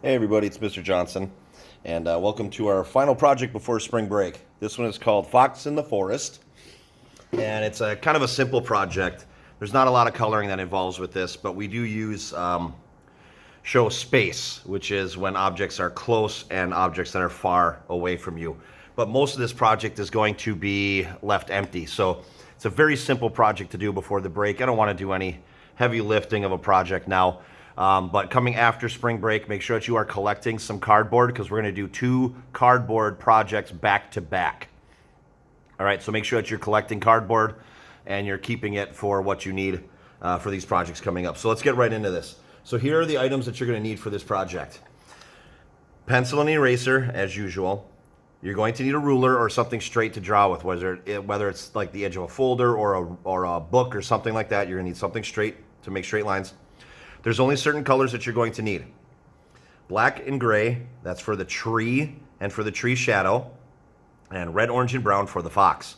Hey everybody, it's Mr. Johnson, and welcome to our final project before spring break. This one is called Fox in the Forest, and it's a kind of a simple project. There's not a lot of coloring that involves with this, but we do use show space, which is when objects are close and objects that are far away from you. But most of this project is going to be left empty, so it's a very simple project to do before the break. I don't want to do any heavy lifting of a project now. But coming after spring break, make sure that you are collecting some cardboard because we're going to do 2 cardboard projects back to back. All right, so make sure that you're collecting cardboard and you're keeping it for what you need for these projects coming up. So let's get right into this. So here are the items that you're going to need for this project. Pencil and eraser, as usual. You're going to need a ruler or something straight to draw with, whether it's like the edge of a folder or a book or something like that. You're going to need something straight to make straight lines. There's only certain colors that you're going to need. Black and gray, that's for the tree and for the tree shadow, and red, orange, and brown for the fox.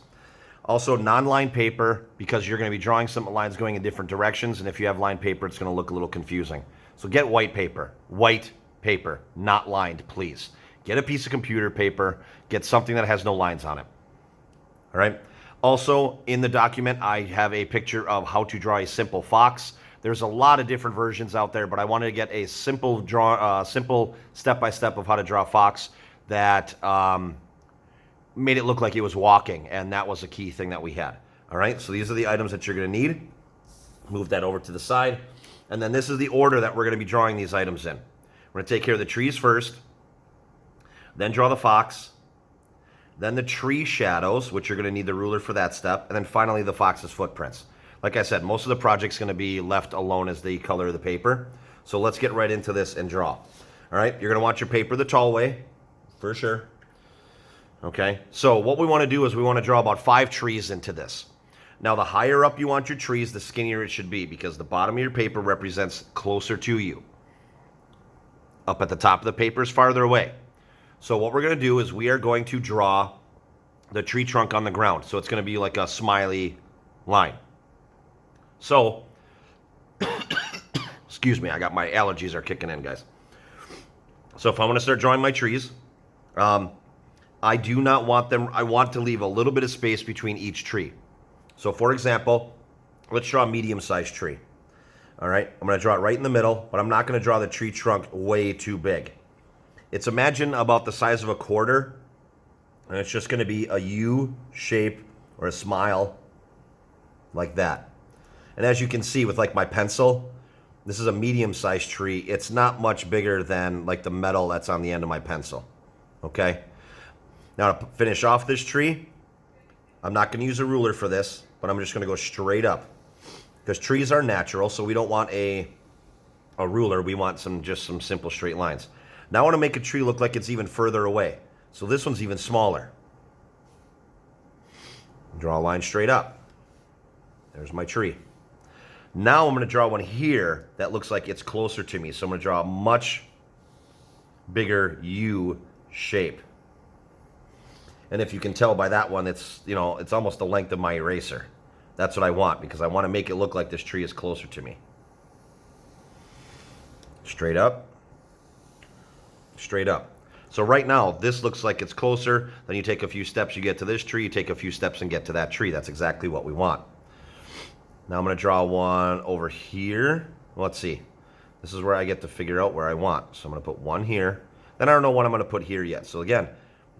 Also, non-lined paper, because you're going to be drawing some lines going in different directions, and if you have lined paper, it's going to look a little confusing. So get white paper, not lined, please. Get a piece of computer paper, get something that has no lines on it. All right? Also, in the document, I have a picture of how to draw a simple fox. There's a lot of different versions out there, but I wanted to get a simple step-by-step of how to draw a fox that made it look like it was walking, and that was a key thing that we had. All right, so these are the items that you're going to need. Move that over to the side, and then this is the order that we're going to be drawing these items in. We're going to take care of the trees first, then draw the fox, then the tree shadows, which you're going to need the ruler for that step, and then finally the fox's footprints. Like I said, most of the project's going to be left alone as the color of the paper. So let's get right into this and draw. All right, you're going to want your paper the tall way, for sure. Okay, so what we want to do is we want to draw about 5 trees into this. Now, the higher up you want your trees, the skinnier it should be because the bottom of your paper represents closer to you. Up at the top of the paper is farther away. So what we're going to do is we are going to draw the tree trunk on the ground. So it's going to be like a smiley line. So, excuse me, my allergies are kicking in, guys. So if I want to start drawing my trees, I do not want them, I want to leave a little bit of space between each tree. So for example, let's draw a medium-sized tree. All right, I'm going to draw it right in the middle, but I'm not going to draw the tree trunk way too big. It's imagine about the size of a quarter, and it's just going to be a U shape or a smile like that. And as you can see with like my pencil, this is a medium-sized tree. It's not much bigger than like the metal that's on the end of my pencil. Okay? Now to finish off this tree, I'm not going to use a ruler for this, but I'm just going to go straight up. Because trees are natural, so we don't want a ruler. We want just some simple straight lines. Now I want to make a tree look like it's even further away. So this one's even smaller. Draw a line straight up. There's my tree. Now I'm going to draw one here that looks like it's closer to me. So I'm going to draw a much bigger U shape. And if you can tell by that one, it's almost the length of my eraser. That's what I want because I want to make it look like this tree is closer to me. Straight up. Straight up. So right now, this looks like it's closer. Then you take a few steps, you get to this tree. You take a few steps and get to that tree. That's exactly what we want. Now I'm going to draw one over here. Let's see. This is where I get to figure out where I want. So I'm going to put one here. Then I don't know what I'm going to put here yet. So again,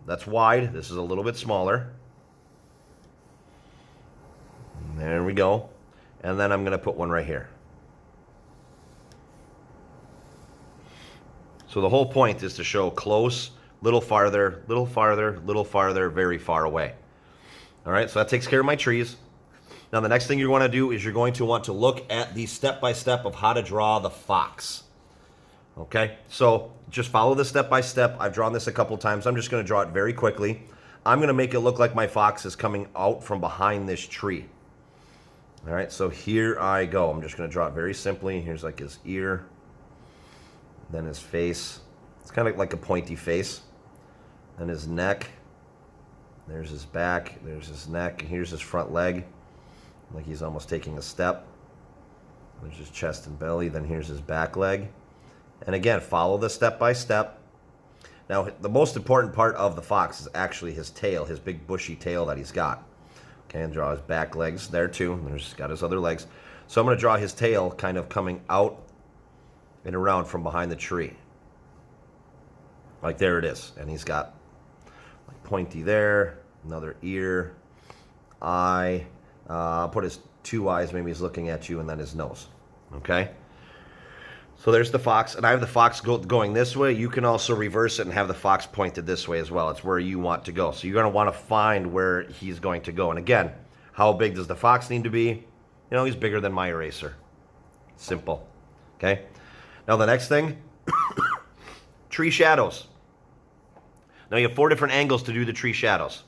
that's wide. This is a little bit smaller. There we go. And then I'm going to put one right here. So the whole point is to show close, little farther, little farther, little farther, very far away. All right, so that takes care of my trees. Now, the next thing you want to do is you're going to want to look at the step-by-step of how to draw the fox. Okay, so just follow the step-by-step. I've drawn this a couple times. I'm just going to draw it very quickly. I'm going to make it look like my fox is coming out from behind this tree. All right, so here I go. I'm just going to draw it very simply. Here's like his ear, then his face. It's kind of like a pointy face. Then his neck. There's his back. There's his neck. And here's his front leg. Like he's almost taking a step. There's his chest and belly. Then here's his back leg. And again, follow the step by step. Now, the most important part of the fox is actually his tail, his big bushy tail that he's got. Okay, and draw his back legs there too. There's got his other legs. So I'm going to draw his tail kind of coming out and around from behind the tree. Like there it is. And he's got like pointy there, another ear, eye. I'll put his two eyes, maybe he's looking at you, and then his nose. Okay? So there's the fox, and I have the fox going this way. You can also reverse it and have the fox pointed this way as well. It's where you want to go. So you're going to want to find where he's going to go. And again, how big does the fox need to be? You know, he's bigger than my eraser. Simple. Okay? Now the next thing, tree shadows. Now you have 4 different angles to do the tree shadows.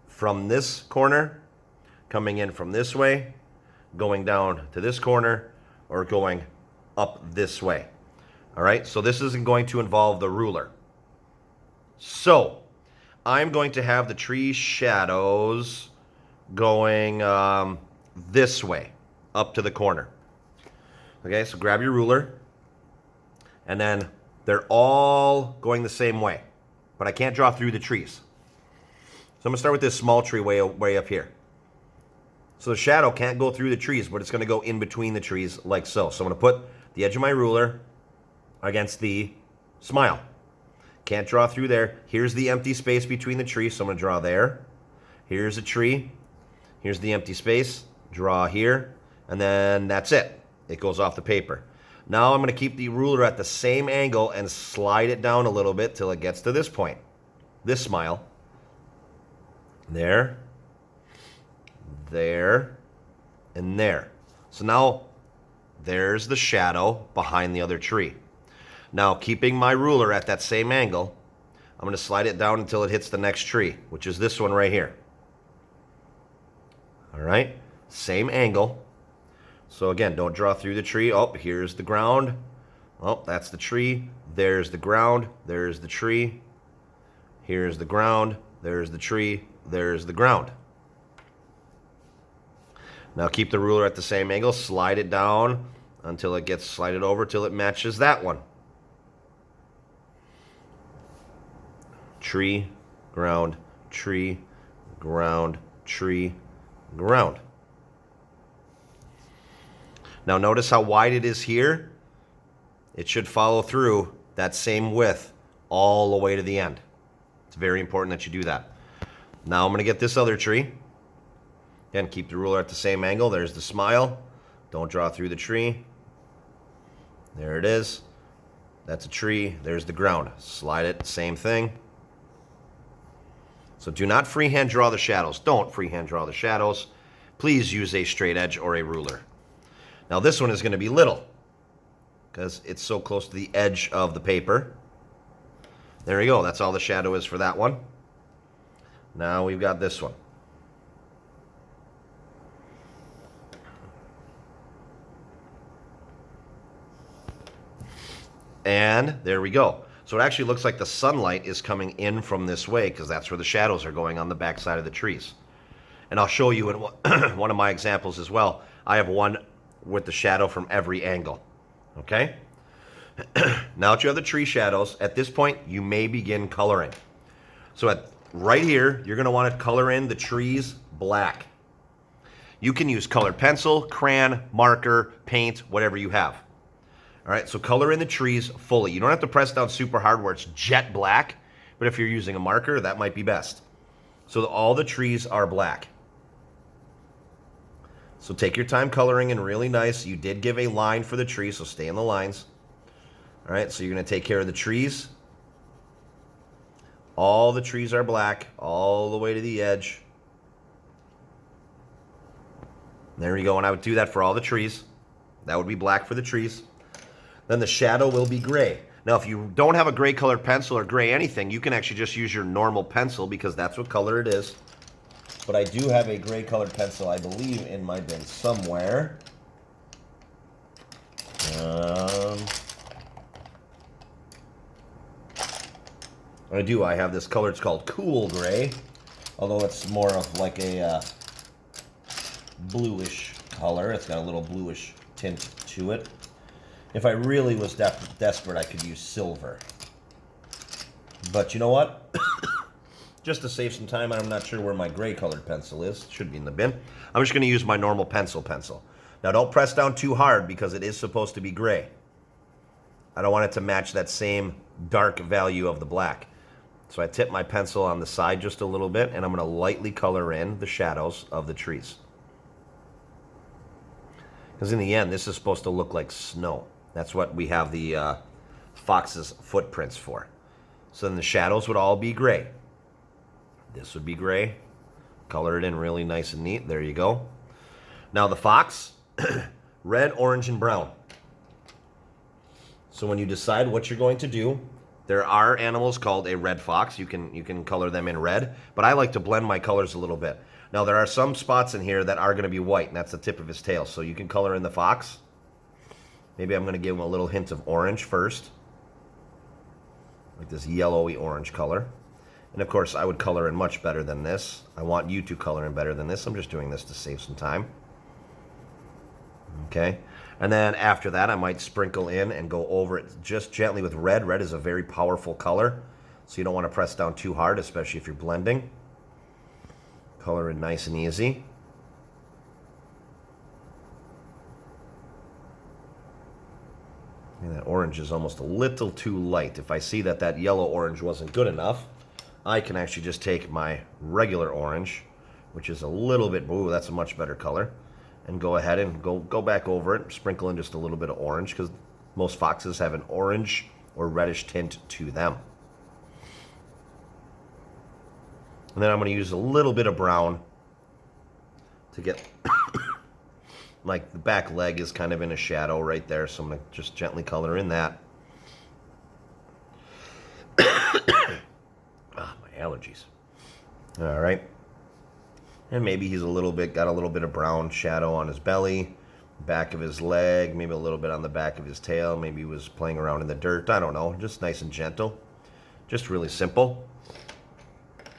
From this corner, coming in from this way, going down to this corner, or going up this way. All right, so this isn't going to involve the ruler. So I'm going to have the tree shadows going this way, up to the corner. Okay, so grab your ruler, and then they're all going the same way, but I can't draw through the trees. So I'm going to start with this small tree way up here. So the shadow can't go through the trees, but it's going to go in between the trees like so. So I'm going to put the edge of my ruler against the smile. Can't draw through there. Here's the empty space between the trees, so I'm going to draw there. Here's a tree. Here's the empty space. Draw here, and then that's it. It goes off the paper. Now I'm going to keep the ruler at the same angle and slide it down a little bit till it gets to this point. This smile. There. There. And there. So now there's the shadow behind the other tree. Now, keeping my ruler at that same angle, I'm going to slide it down until it hits the next tree, which is this one right here. All right? Same angle. So again, don't draw through the tree. Oh, here's the ground. Oh, that's the tree. There's the ground. There's the tree. Here's the ground. There's the tree. There's the ground. Now keep the ruler at the same angle. Slide it down until it gets slided over till it matches that one. Tree, ground, tree, ground, tree, ground. Now notice how wide it is here. It should follow through that same width all the way to the end. It's very important that you do that. Now I'm going to get this other tree. Again, keep the ruler at the same angle. There's the smile. Don't draw through the tree. There it is. That's a tree. There's the ground. Slide it, same thing. So do not freehand draw the shadows. Don't freehand draw the shadows. Please use a straight edge or a ruler. Now this one is going to be little because it's so close to the edge of the paper. There you go. That's all the shadow is for that one. Now we've got this one. And there we go. So it actually looks like the sunlight is coming in from this way because that's where the shadows are going on the back side of the trees. And I'll show you in one of my examples as well. I have one with the shadow from every angle. Okay? Now that you have the tree shadows, at this point you may begin coloring. So right here, you're going to want to color in the trees black. You can use colored pencil, crayon, marker, paint, whatever you have. All right, so color in the trees fully. You don't have to press down super hard where it's jet black, but if you're using a marker, that might be best. So all the trees are black. So take your time coloring in really nice. You did give a line for the tree, so stay in the lines. All right, so you're going to take care of the trees. All the trees are black, all the way to the edge. There you go, and I would do that for all the trees. That would be black for the trees. Then the shadow will be gray. Now, if you don't have a gray colored pencil or gray anything, you can actually just use your normal pencil because that's what color it is. But I do have a gray colored pencil, I believe, in my bin somewhere. I do. I have this color. It's called Cool Gray, although it's more of like a bluish color. It's got a little bluish tint to it. If I really was desperate, I could use silver. But you know what? Just to save some time, I'm not sure where my gray colored pencil is. It should be in the bin. I'm just going to use my normal pencil. Now don't press down too hard because it is supposed to be gray. I don't want it to match that same dark value of the black. So I tip my pencil on the side just a little bit, and I'm going to lightly color in the shadows of the trees. Because in the end, this is supposed to look like snow. That's what we have the fox's footprints for. So then the shadows would all be gray. This would be gray. Color it in really nice and neat. There you go. Now the fox, red, orange, and brown. So when you decide what you're going to do, there are animals called a red fox. You can color them in red, but I like to blend my colors a little bit. Now there are some spots in here that are going to be white, and that's the tip of his tail. So you can color in the fox. Maybe I'm going to give him a little hint of orange first, like this yellowy orange color. And of course, I would color in much better than this. I want you to color in better than this. I'm just doing this to save some time. Okay. And then after that, I might sprinkle in and go over it just gently with red. Red is a very powerful color, so you don't want to press down too hard, especially if you're blending. Color in nice and easy. And that orange is almost a little too light. If I see that that yellow orange wasn't good enough, I can actually just take my regular orange, which is a little bit, ooh, that's a much better color, and go ahead and go back over it, sprinkle in just a little bit of orange, because most foxes have an orange or reddish tint to them. And then I'm going to use a little bit of brown to get, like the back leg is kind of in a shadow right there, so I'm going to just gently color in that. My allergies. All right. And maybe he's got a little bit of brown shadow on his belly, back of his leg, maybe a little bit on the back of his tail. Maybe he was playing around in the dirt. I don't know. Just nice and gentle. Just really simple.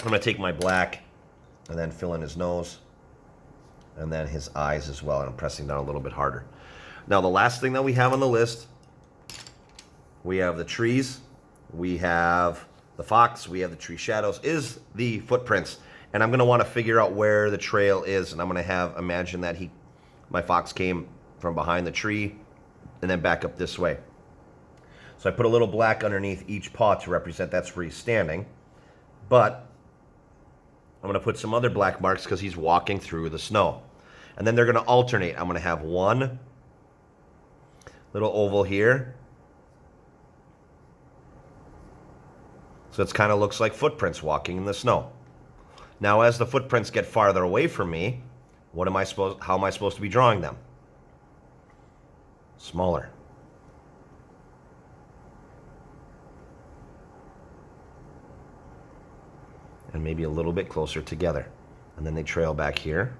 I'm going to take my black and then fill in his nose and then his eyes as well. And I'm pressing down a little bit harder. Now, the last thing that we have on the list, we have the trees, we have the fox, we have the tree shadows, is the footprints. And I'm going to want to figure out where the trail is, and I'm going to imagine that my fox came from behind the tree and then back up this way. So I put a little black underneath each paw to represent that's where he's standing. But I'm going to put some other black marks because he's walking through the snow. And then they're going to alternate. I'm going to have one little oval here. So it kind of looks like footprints walking in the snow. Now, as the footprints get farther away from me, how am I supposed to be drawing them? Smaller. And maybe a little bit closer together. And then they trail back here.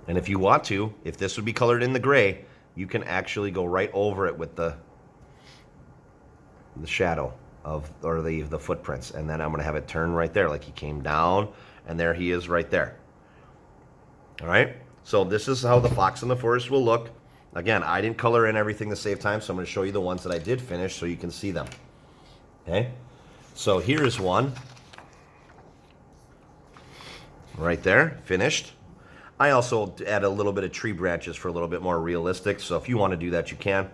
And if you want to, if this would be colored in the gray, you can actually go right over it with the shadow or the footprints, and then I'm going to have it turn right there like he came down, and there he is right there. All right, so this is how the fox in the forest will look. Again, I didn't color in everything to save time, so I'm going to show you the ones that I did finish so you can see them. Okay, so here's one right there, finished. I also add a little bit of tree branches for a little bit more realistic, so if you want to do that, you can,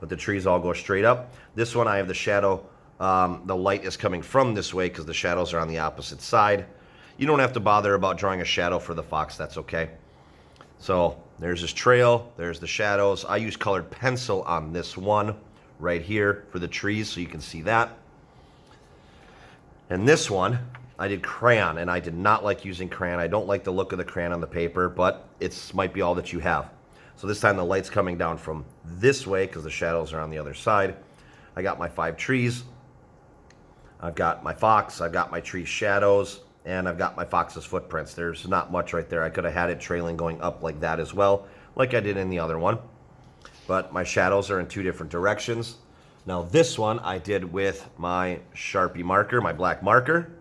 but the trees all go straight up. This one I have the shadow. The light is coming from this way because the shadows are on the opposite side. You don't have to bother about drawing a shadow for the fox. That's okay. So there's his trail. There's the shadows. I use colored pencil on this one right here for the trees so you can see that. And this one, I did crayon, and I did not like using crayon. I don't like the look of the crayon on the paper, but it might be all that you have. So this time the light's coming down from this way because the shadows are on the other side. I got my 5 trees. I've got my fox, I've got my tree shadows, and I've got my fox's footprints. There's not much right there. I could have had it trailing going up like that as well, like I did in the other one. But my shadows are in 2 different directions. Now this one I did with my Sharpie marker, my black marker.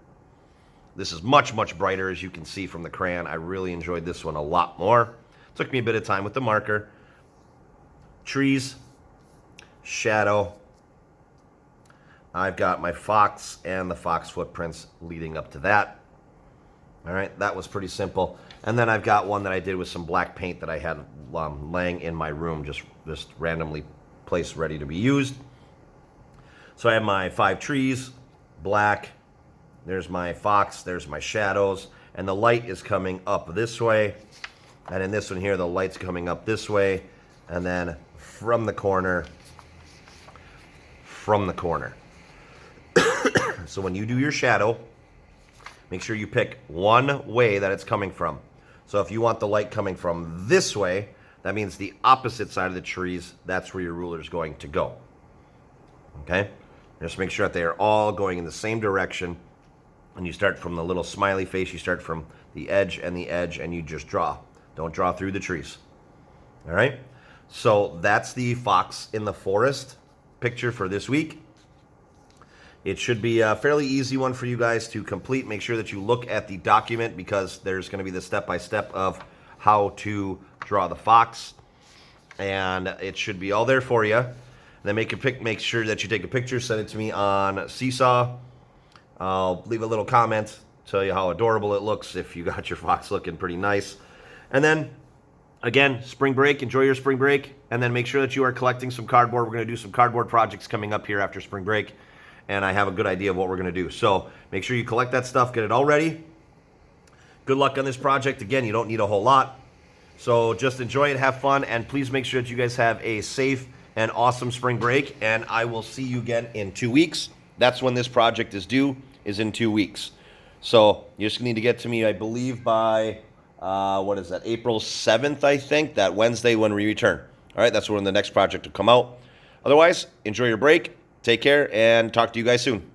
This is much, much brighter, as you can see from the crayon. I really enjoyed this one a lot more. Took me a bit of time with the marker. Trees, shadow. I've got my fox and the fox footprints leading up to that. All right, that was pretty simple. And then I've got one that I did with some black paint that I had laying in my room, just randomly placed, ready to be used. So I have my 5 trees, black. There's my fox, there's my shadows, and the light is coming up this way. And in this one here, the light's coming up this way, and then from the corner. So when you do your shadow, make sure you pick one way that it's coming from. So if you want the light coming from this way, that means the opposite side of the trees, that's where your ruler is going to go. Okay? Just make sure that they are all going in the same direction. And you start from the little smiley face, you start from the edge, and you just draw. Don't draw through the trees. All right? So that's the Fox in the Forest picture for this week. It should be a fairly easy one for you guys to complete. Make sure that you look at the document because there's going to be the step-by-step of how to draw the fox. And it should be all there for you. And then make sure that you take a picture, send it to me on Seesaw. I'll leave a little comment, tell you how adorable it looks if you got your fox looking pretty nice. And then, again, spring break, enjoy your spring break. And then make sure that you are collecting some cardboard. We're going to do some cardboard projects coming up here after spring break. And I have a good idea of what we're going to do. So make sure you collect that stuff, get it all ready. Good luck on this project. Again, you don't need a whole lot. So just enjoy it, have fun, and please make sure that you guys have a safe and awesome spring break. And I will see you again in 2 weeks. That's when this project is due, is in 2 weeks. So you just need to get to me, I believe, by, April 7th, I think, that Wednesday when we return. All right, that's when the next project will come out. Otherwise, enjoy your break. Take care, and talk to you guys soon.